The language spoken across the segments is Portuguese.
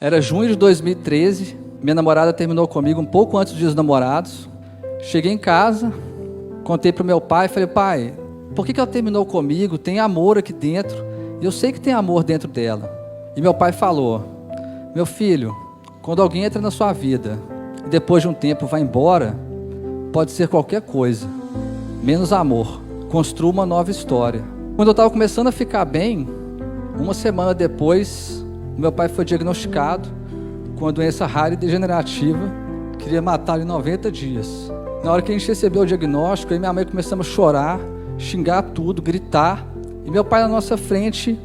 Era junho de 2013, minha namorada terminou comigo um pouco antes dos dias dos namorados. Cheguei em casa, contei para o meu pai, falei: pai, por que ela terminou comigo? Tem amor aqui dentro, e eu sei que tem amor dentro dela. E meu pai falou: meu filho, quando alguém entra na sua vida e depois de um tempo vai embora, pode ser qualquer coisa, menos amor. Construa uma nova história. Quando eu estava começando a ficar bem, uma semana depois, meu pai foi diagnosticado com uma doença rara e degenerativa, que queria matá-lo em 90 dias. Na hora que a gente recebeu o diagnóstico, eu e minha mãe começamos a chorar, xingar tudo, gritar, e meu pai na nossa frente,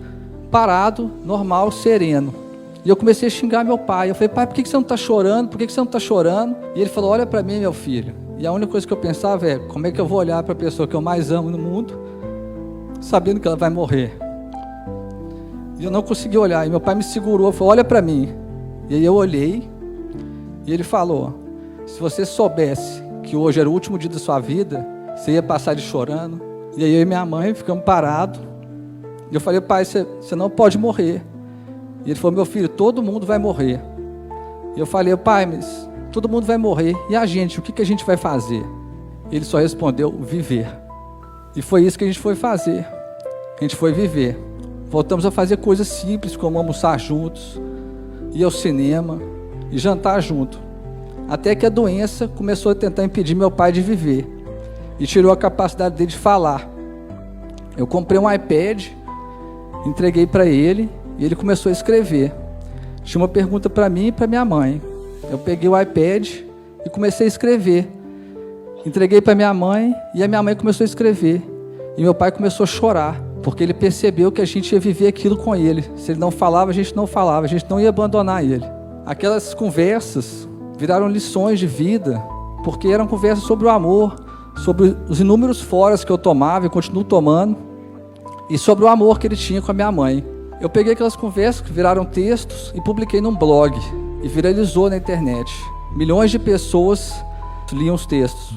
parado, normal, sereno. E eu comecei a xingar meu pai. Eu falei: pai, por que você não está chorando? Por que você não está chorando? E ele falou: olha para mim, meu filho. E a única coisa que eu pensava é: como é que eu vou olhar para a pessoa que eu mais amo no mundo, sabendo que ela vai morrer? E eu não consegui olhar. E meu pai me segurou, falou: olha para mim. E aí eu olhei, e ele falou: se você soubesse que hoje era o último dia da sua vida, você ia passar de chorando. E aí eu e minha mãe ficamos parados. E eu falei: pai, você não pode morrer. E ele falou: meu filho, todo mundo vai morrer. E eu falei: pai, mas todo mundo vai morrer. E a gente, o que a gente vai fazer? Ele só respondeu: viver. E foi isso que a gente foi fazer. A gente foi viver. Voltamos a fazer coisas simples, como almoçar juntos, ir ao cinema e jantar junto. Até que a doença começou a tentar impedir meu pai de viver. E tirou a capacidade dele de falar. Eu comprei um iPad, entreguei para ele, e ele começou a escrever. Tinha uma pergunta para mim e para minha mãe. Eu peguei o iPad e comecei a escrever. Entreguei para minha mãe e a minha mãe começou a escrever. E meu pai começou a chorar, porque ele percebeu que a gente ia viver aquilo com ele. Se ele não falava, a gente não falava, a gente não ia abandonar ele. Aquelas conversas viraram lições de vida, porque eram conversas sobre o amor, sobre os inúmeros foras que eu tomava e continuo tomando, e sobre o amor que ele tinha com a minha mãe. Eu peguei aquelas conversas que viraram textos e publiquei num blog, e viralizou na internet. Milhões de pessoas liam os textos.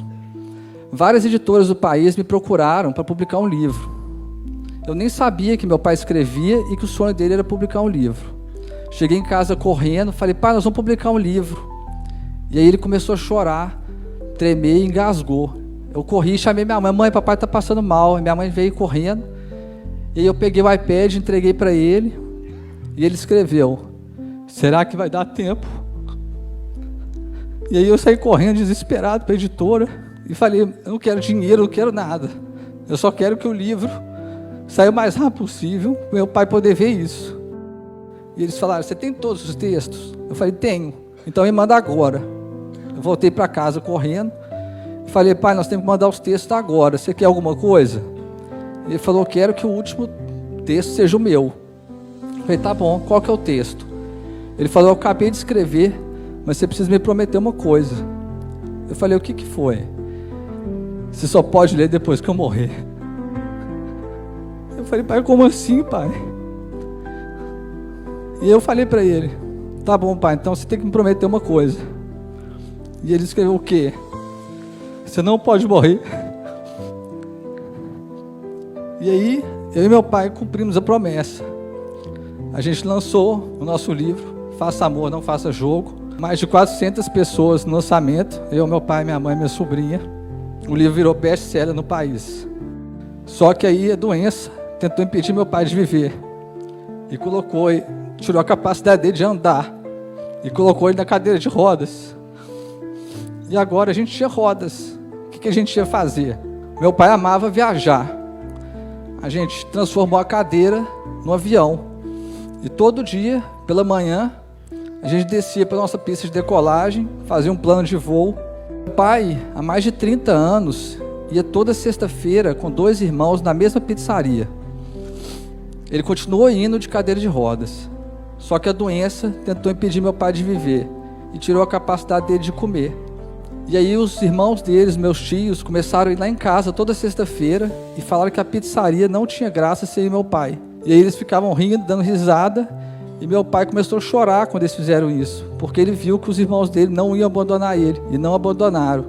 Várias editoras do país me procuraram para publicar um livro. Eu nem sabia que meu pai escrevia e que o sonho dele era publicar um livro. Cheguei em casa correndo, falei: pai, nós vamos publicar um livro. E aí ele começou a chorar, tremer e engasgou. Eu corri e chamei minha mãe: mãe, papai está passando mal. E minha mãe veio correndo. E aí eu peguei o iPad, entreguei para ele, e ele escreveu: será que vai dar tempo? E aí eu saí correndo desesperado para a editora e falei: eu não quero dinheiro, eu não quero nada. Eu só quero que o livro saia o mais rápido possível, para meu pai poder ver isso. E eles falaram: você tem todos os textos? Eu falei: tenho. Então me manda agora. Eu voltei para casa correndo e falei: pai, nós temos que mandar os textos agora. Você quer alguma coisa? Ele falou: eu quero que o último texto seja o meu. Eu falei: tá bom, qual que é o texto? Ele falou: eu acabei de escrever, mas você precisa me prometer uma coisa. Eu falei: o que foi? Você só pode ler depois que eu morrer. Eu falei: pai, como assim, pai? E eu falei para ele: tá bom, pai, então você tem que me prometer uma coisa. E ele escreveu: o quê? Você não pode morrer. E aí, eu e meu pai cumprimos a promessa. A gente lançou o nosso livro, Faça Amor, Não Faça Jogo. Mais de 400 pessoas no lançamento. Eu, meu pai, minha mãe e minha sobrinha. O livro virou best-seller no país. Só que aí a doença tentou impedir meu pai de viver. E tirou a capacidade dele de andar. E colocou ele na cadeira de rodas. E agora a gente tinha rodas. O que a gente ia fazer? Meu pai amava viajar. A gente transformou a cadeira no avião. E todo dia, pela manhã, a gente descia para a nossa pista de decolagem, fazia um plano de voo. Meu pai, há mais de 30 anos, ia toda sexta-feira com 2 irmãos na mesma pizzaria. Ele continuou indo de cadeira de rodas. Só que a doença tentou impedir meu pai de viver e tirou a capacidade dele de comer. E aí os irmãos deles, meus tios, começaram a ir lá em casa toda sexta-feira e falaram que a pizzaria não tinha graça sem meu pai. E aí eles ficavam rindo, dando risada, e meu pai começou a chorar quando eles fizeram isso, porque ele viu que os irmãos dele não iam abandonar ele, e não abandonaram.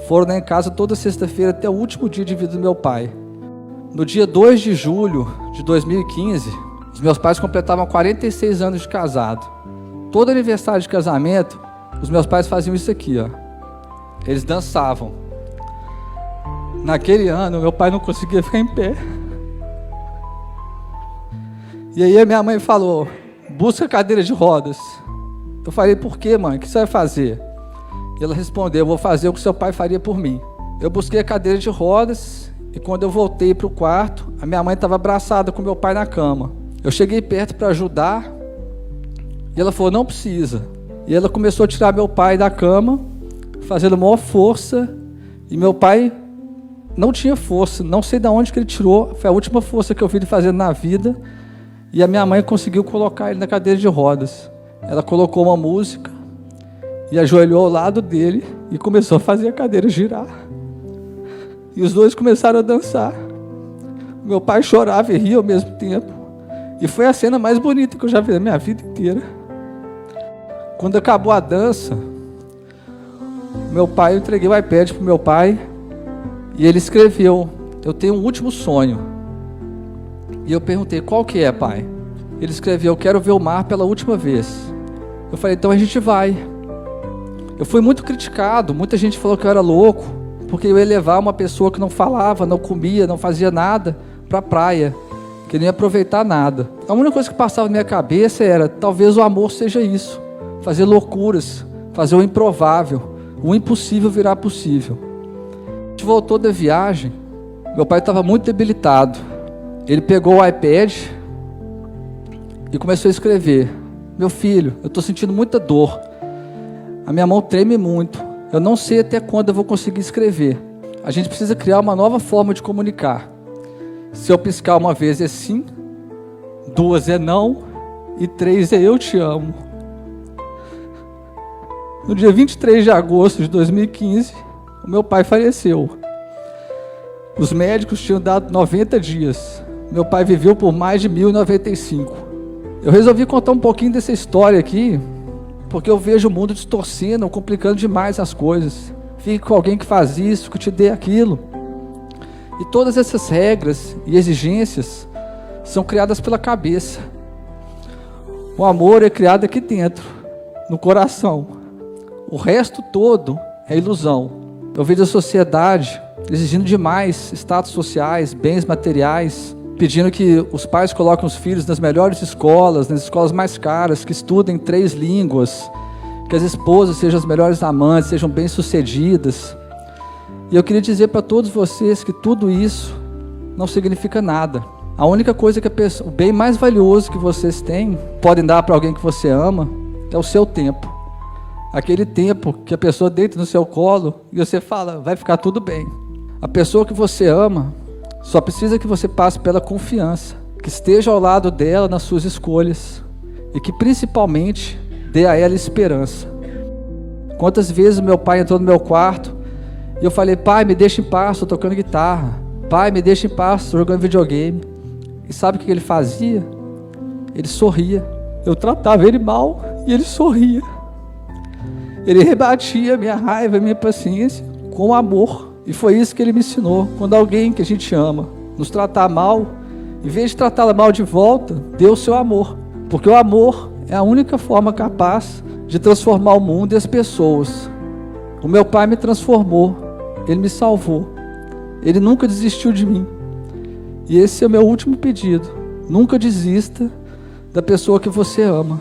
Foram lá em casa toda sexta-feira até o último dia de vida do meu pai. No dia 2 de julho de 2015, os meus pais completavam 46 anos de casado. Todo aniversário de casamento, os meus pais faziam isso aqui, ó. Eles dançavam. Naquele ano, meu pai não conseguia ficar em pé. E aí a minha mãe falou, busca cadeira de rodas. Eu falei, por quê, mãe? O que você vai fazer? E ela respondeu, eu vou fazer o que seu pai faria por mim. Eu busquei a cadeira de rodas e quando eu voltei para o quarto, a minha mãe estava abraçada com meu pai na cama. Eu cheguei perto para ajudar e ela falou, não precisa. E ela começou a tirar meu pai da cama, fazendo maior força, e meu pai não tinha força, não sei de onde que ele tirou, foi a última força que eu vi ele fazendo na vida, e a minha mãe conseguiu colocar ele na cadeira de rodas. Ela colocou uma música e ajoelhou ao lado dele e começou a fazer a cadeira girar. E os dois começaram a dançar. Meu pai chorava e ria ao mesmo tempo. E foi a cena mais bonita que eu já vi na minha vida inteira. Quando acabou a dança, eu entreguei o iPad para o meu pai e ele escreveu, eu tenho um último sonho. E eu perguntei, qual que é, pai? Ele escreveu, eu quero ver o mar pela última vez. Eu falei, então a gente vai. Eu fui muito criticado, muita gente falou que eu era louco, porque eu ia levar uma pessoa que não falava, não comia, não fazia nada, para a praia, que não ia aproveitar nada. A única coisa que passava na minha cabeça era, talvez o amor seja isso, fazer loucuras, fazer o improvável, o impossível virar possível. A gente voltou da viagem, meu pai estava muito debilitado. Ele pegou o iPad e começou a escrever, meu filho, eu estou sentindo muita dor, a minha mão treme muito, eu não sei até quando eu vou conseguir escrever. A gente precisa criar uma nova forma de comunicar. Se eu piscar uma vez é sim, 2 é não e 3 é eu te amo. No dia 23 de agosto de 2015, o meu pai faleceu. Os médicos tinham dado 90 dias. Meu pai viveu por mais de 1095. Eu resolvi contar um pouquinho dessa história aqui, porque eu vejo o mundo distorcendo, complicando demais as coisas. Fique com alguém que faz isso, que te dê aquilo. E todas essas regras e exigências são criadas pela cabeça. O amor é criado aqui dentro, no coração. O resto todo é ilusão. Eu vejo a sociedade exigindo demais status sociais, bens materiais, pedindo que os pais coloquem os filhos nas melhores escolas, nas escolas mais caras, que estudem 3 línguas, que as esposas sejam as melhores amantes, sejam bem-sucedidas. E eu queria dizer para todos vocês que tudo isso não significa nada. A única coisa que o bem mais valioso que vocês têm, podem dar para alguém que você ama, é o seu tempo. Aquele tempo que a pessoa deita no seu colo e você fala, vai ficar tudo bem. A pessoa que você ama só precisa que você passe pela confiança, que esteja ao lado dela nas suas escolhas e que principalmente dê a ela esperança. Quantas vezes meu pai entrou no meu quarto e eu falei, pai, me deixa em paz, estou tocando guitarra. Pai, me deixa em paz, estou jogando videogame. E sabe o que ele fazia? Ele sorria. Eu tratava ele mal e ele sorria. Ele rebatia minha raiva, minha paciência com amor. E foi isso que ele me ensinou. Quando alguém que a gente ama nos tratar mal, em vez de tratá-la mal de volta, dê o seu amor. Porque o amor é a única forma capaz de transformar o mundo e as pessoas. O meu pai me transformou. Ele me salvou. Ele nunca desistiu de mim. E esse é o meu último pedido. Nunca desista da pessoa que você ama.